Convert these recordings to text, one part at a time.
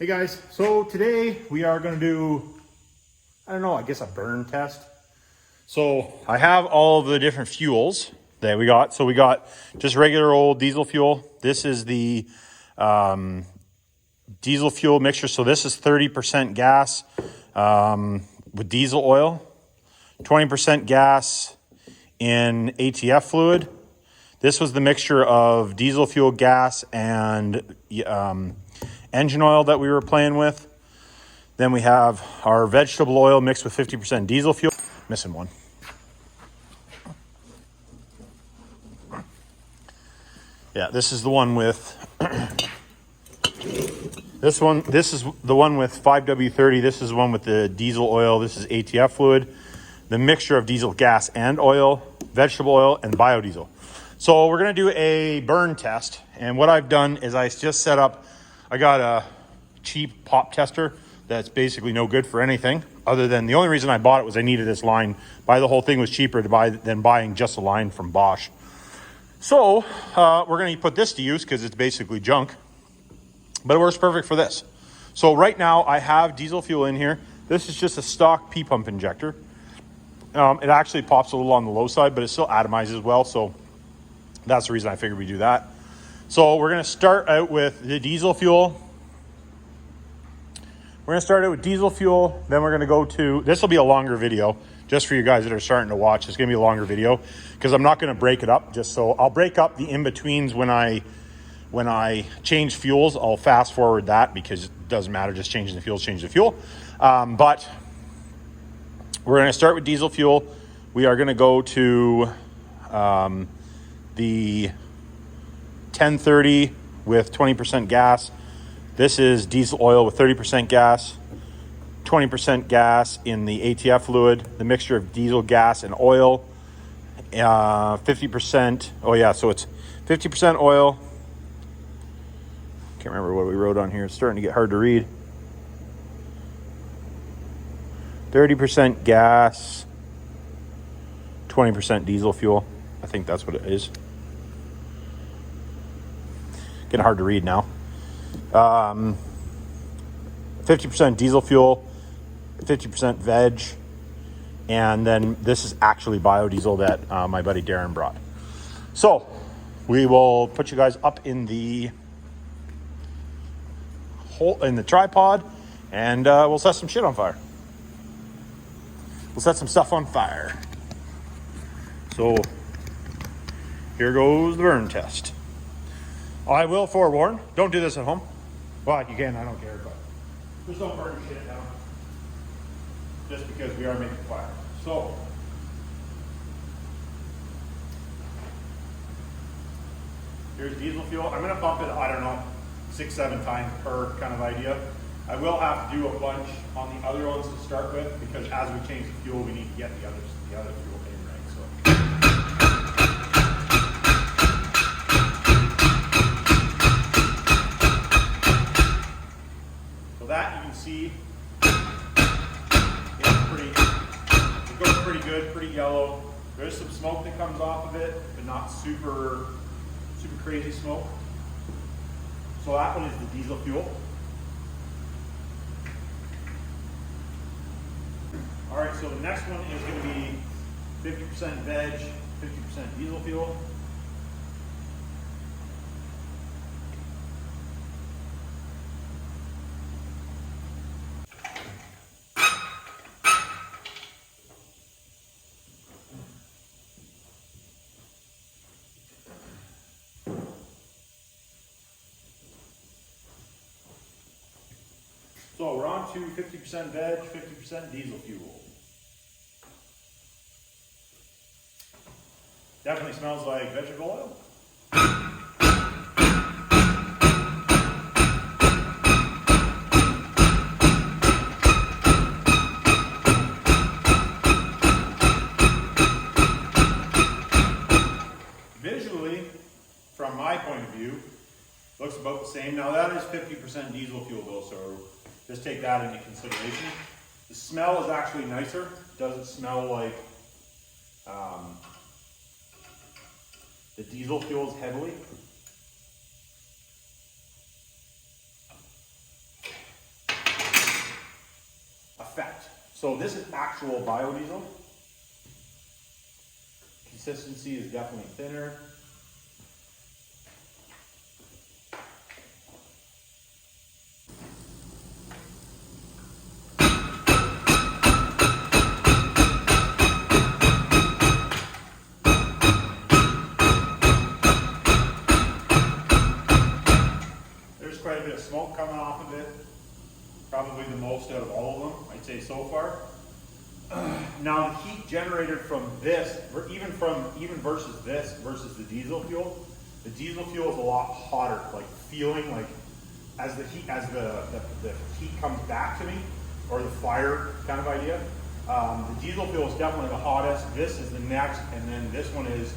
Hey guys, so today we are going to do, I don't know, I guess a burn test. So I have all of the different fuels that we got. So we got just regular old diesel fuel. This is the diesel fuel mixture. So this is 30% gas with diesel oil, 20% gas in ATF fluid. This was the mixture of diesel fuel, gas, and engine oil that we were playing with. Then we have our vegetable oil mixed with 50% diesel fuel. Missing one. Yeah, this is the one with this is the one with 5W30. This is the one with the diesel oil. This is ATF fluid. The mixture of diesel, gas, and oil, vegetable oil, and biodiesel. So we're gonna do a burn test. And what I've done is I just set up, I got a cheap pop tester that's basically no good for anything other than, the only reason I bought it was I needed this line. Buy the whole thing was cheaper to buy than buying just a line from Bosch. So we're going to put this to use because it's basically junk, but it works perfect for this. So right now I have diesel fuel in here. This is just a stock P-pump injector. It actually pops a little on the low side, but it still atomizes well. So that's the reason I figured we'd do that. So we're going to start out with the diesel fuel. We're going to start out with diesel fuel. Then we're going to go to, this will be a longer video just for you guys that are starting to watch. It's going to be a longer video because I'm not going to break it up. Just so I'll break up the in-betweens when I change fuels. I'll fast forward that because it doesn't matter. Just changing the fuel, change the fuel. But we're going to start with diesel fuel. We are going to go to the 1030 with 20% gas. This is diesel oil with 30% gas, 20% gas in the ATF fluid, the mixture of diesel, gas, and oil, 50%, oh yeah, so it's 50% oil. Can't remember what we wrote on here. It's starting to get hard to read. 30% gas, 20% diesel fuel. I think that's what it is. Getting hard to read now. 50% diesel fuel, 50% veg, and then this is actually biodiesel that my buddy Darren brought. So we will put you guys up in the tripod, and we'll set some shit on fire. We'll set some stuff on fire. So here goes the burn test. I will forewarn, don't do this at home. Well, you can, I don't care, but just don't burn your shit down. Just because we are making fire. So, here's diesel fuel. I'm gonna bump it, I don't know, 6-7 times per kind of idea. I will have to do a bunch on the other ones to start with because as we change the fuel, we need to get the other fuel in, right? So. That you can see it goes pretty good, pretty yellow. There's some smoke that comes off of it, but not super crazy smoke. So that one is the diesel fuel. All right, so the next one is going to be 50% veg, 50% diesel fuel. So we're on to 50% veg, 50% diesel fuel. Definitely smells like vegetable oil. Visually, from my point of view, looks about the same. Now that is 50% diesel fuel though, so just take that into consideration. The smell is actually nicer. It doesn't smell like the diesel fuels heavily. So this is actual biodiesel. Consistency is definitely thinner. There's quite a bit of smoke coming off of it. Probably the most out of all of them, I'd say so far. Now the heat generated from this, even versus this versus the diesel fuel is a lot hotter. Like feeling like as the heat comes back to me, or the fire kind of idea. The diesel fuel is definitely the hottest. This is the next, and then this one is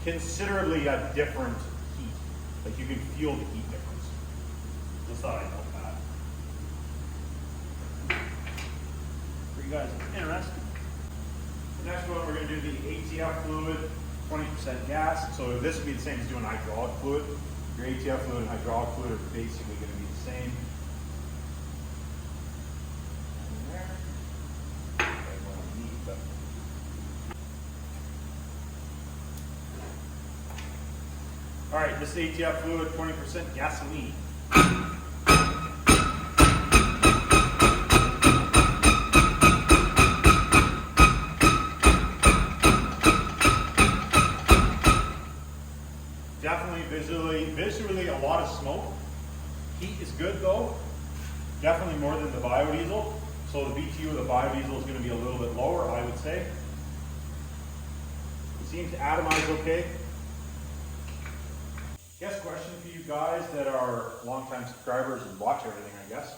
considerably a different heat. Like you can feel the heat difference. Just thought I'd note that. For you guys interested. The next one, we're going to do the ATF fluid, 20% gas. So this would be the same as doing hydraulic fluid. Your ATF fluid and hydraulic fluid are basically going to be the same. All right, this is ATF fluid, 20% gasoline. Definitely visually a lot of smoke. Heat is good though. Definitely more than the biodiesel. So the BTU of the biodiesel is going to be a little bit lower, I would say. It seems to atomize okay. Guess question for you guys that are longtime subscribers and watch everything, I guess.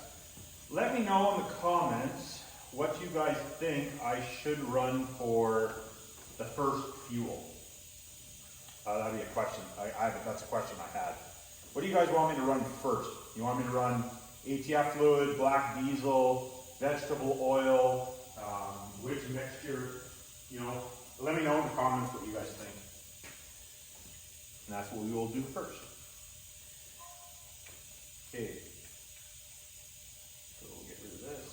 Let me know in the comments what you guys think I should run for the first fuel. That'd be a question. That's a question I had. What do you guys want me to run first? You want me to run ATF fluid, black diesel, vegetable oil, which mixture? You know, let me know in the comments what you guys think. And that's what we will do first. Okay. So we'll get rid of this.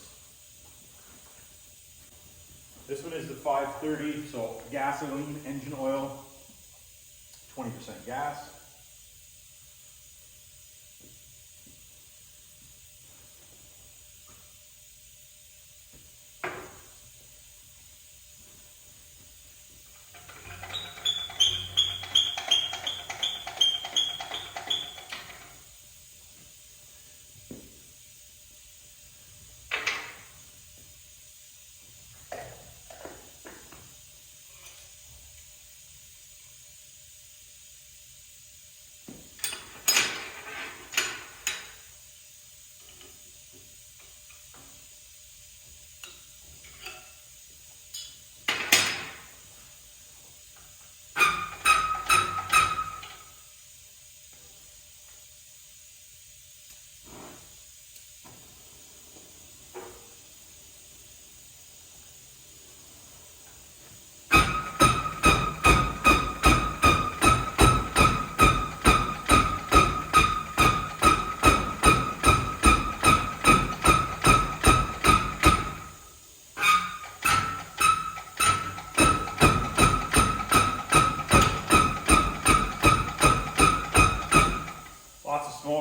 This one is the 530, so gasoline engine oil. 20% gas.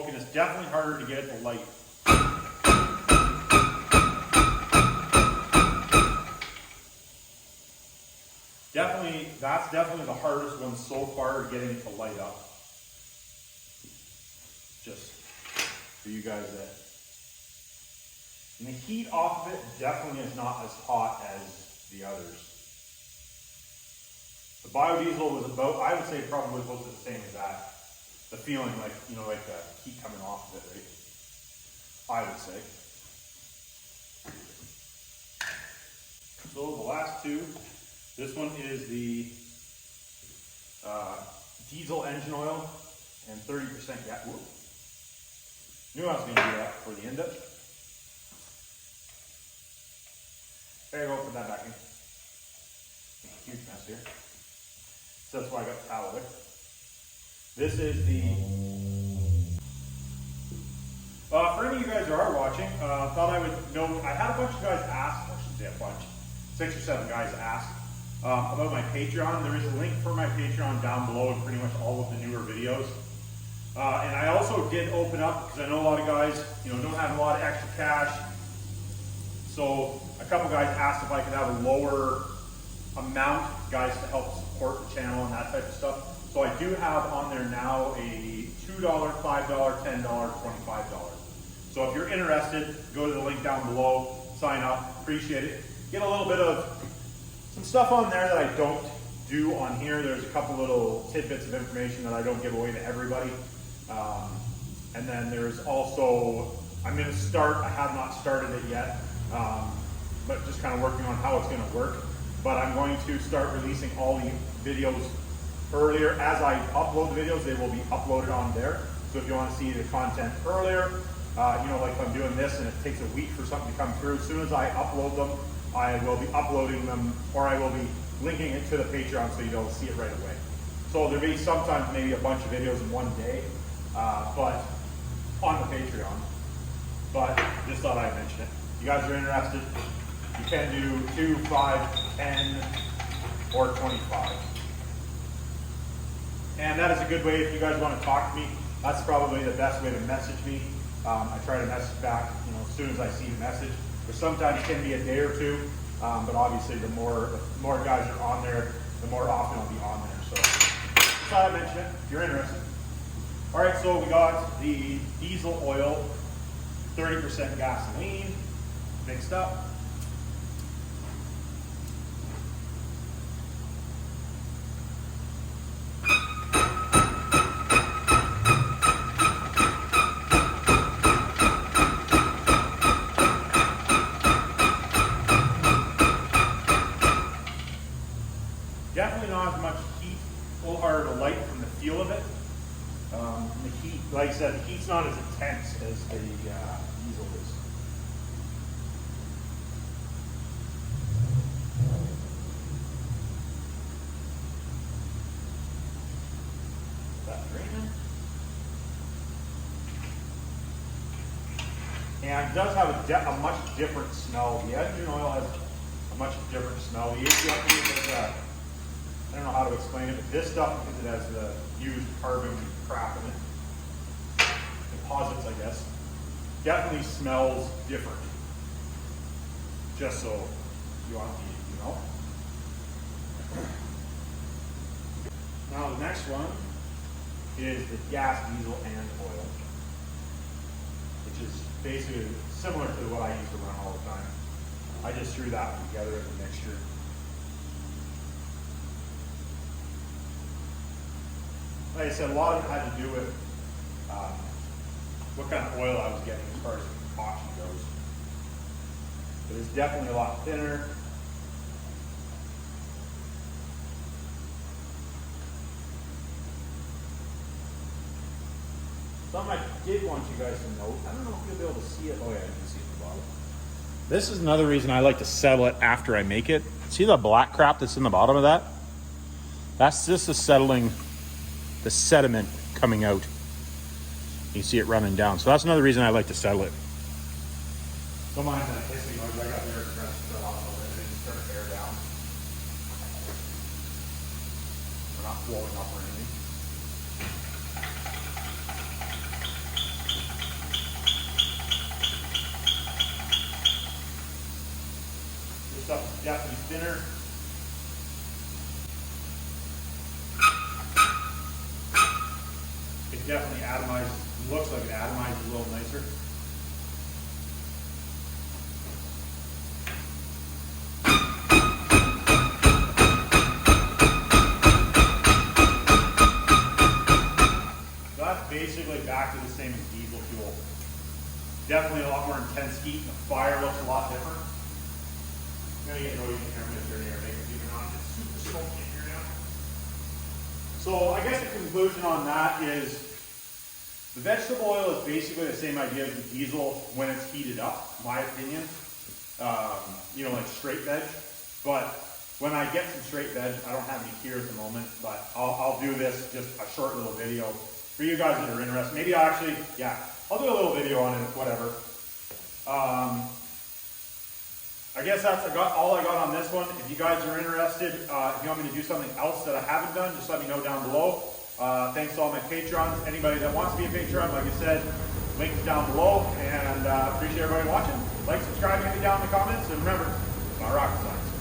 And it's definitely harder to get it to light. That's definitely the hardest one so far, getting it to light up. Just for you guys that. And the heat off of it definitely is not as hot as the others. The biodiesel was about, I would say probably close to the same as that. The feeling like, you know, like the heat coming off of it, right? I would say. So the last two, this one is the diesel engine oil and 30% gas. Whoa. Knew I was going to do that for the end up. There you go, put that back in. Huge mess here. So that's why I got the towel there. This is the, For any of you guys who are watching, thought I would know, I had a bunch of guys ask, I shouldn't say a bunch, 6 or 7 guys ask about my Patreon. There is a link for my Patreon down below in pretty much all of the newer videos. And I also did open up, because I know a lot of guys, don't have a lot of extra cash. So a couple guys asked if I could have a lower amount, guys, to help support the channel and that type of stuff. So I do have on there now a $2, $5, $10, $25. So if you're interested, go to the link down below, sign up, appreciate it. Get a little bit of some stuff on there that I don't do on here. There's a couple little tidbits of information that I don't give away to everybody. And then there's also, I'm going to start, I have not started it yet, but just kind of working on how it's going to work. But I'm going to start releasing all the videos earlier. As I upload the videos, they will be uploaded on there. So if you want to see the content earlier, like if I'm doing this and it takes a week for something to come through, as soon as I upload them, I will be uploading them, or I will be linking it to the Patreon so you'll see it right away. So there'll be sometimes maybe a bunch of videos in one day, but on the Patreon. But just thought I'd mention it. If you guys are interested, you can do 2, 5, 10, or 25. And that is a good way if you guys want to talk to me. That's probably the best way to message me. I try to message back, as soon as I see the message. But sometimes it can be a day or two. But obviously, the more guys are on there, the more often I'll be on there. So just thought I'd mention it if you're interested. All right, so we got the diesel oil, 30% gasoline mixed up. Definitely not as much heat or the light from the feel of it. The heat, like I said, the heat's not as intense as the diesel is. That draining. And it does have a much different smell. The engine oil has a much different smell. The ATF Fluid has I don't know how to explain it, but this stuff, because it has the used carbon crap in it, deposits, I guess, definitely smells different. Just so you want to know. Now the next one is the gas, diesel, and oil, which is basically similar to what I used to run all the time. I just threw that one together as a mixture. Like I said, a lot of it had to do with what kind of oil I was getting as far as the concoction goes. But it's definitely a lot thinner. Something I did want you guys to note, I don't know if you'll be able to see it. Oh yeah, you can see it at the bottom. This is another reason I like to settle it after I make it. See the black crap that's in the bottom of that? That's just the settling, the sediment coming out. You see it running down. So that's another reason I like to settle it. Don't mind that hissing noise. I got the air compressor shut off a little bit and just turn the air down. We're not blowing up or anything. This stuff is definitely thinner. It definitely atomizes, looks like it atomizes a little nicer. So that's basically back to the same as diesel fuel. Definitely a lot more intense heat. The fire looks a lot different. I'm going to get noisy here. I'm going to turn the air maker even on. It's super smoky in here now. So I guess the conclusion on that is the vegetable oil is basically the same idea as the diesel when it's heated up, my opinion. Like straight veg. But when I get some straight veg, I don't have any here at the moment, but I'll do this, just a short little video for you guys that are interested. Maybe I'll actually, I'll do a little video on it, whatever. I guess that's all I got on this one. If you guys are interested, if you want me to do something else that I haven't done, just let me know down below. Thanks to all my patrons. Anybody that wants to be a patron, like I said, link is down below. And appreciate everybody watching. Like, subscribe, hit me down in the comments. And remember, it's not rocket science.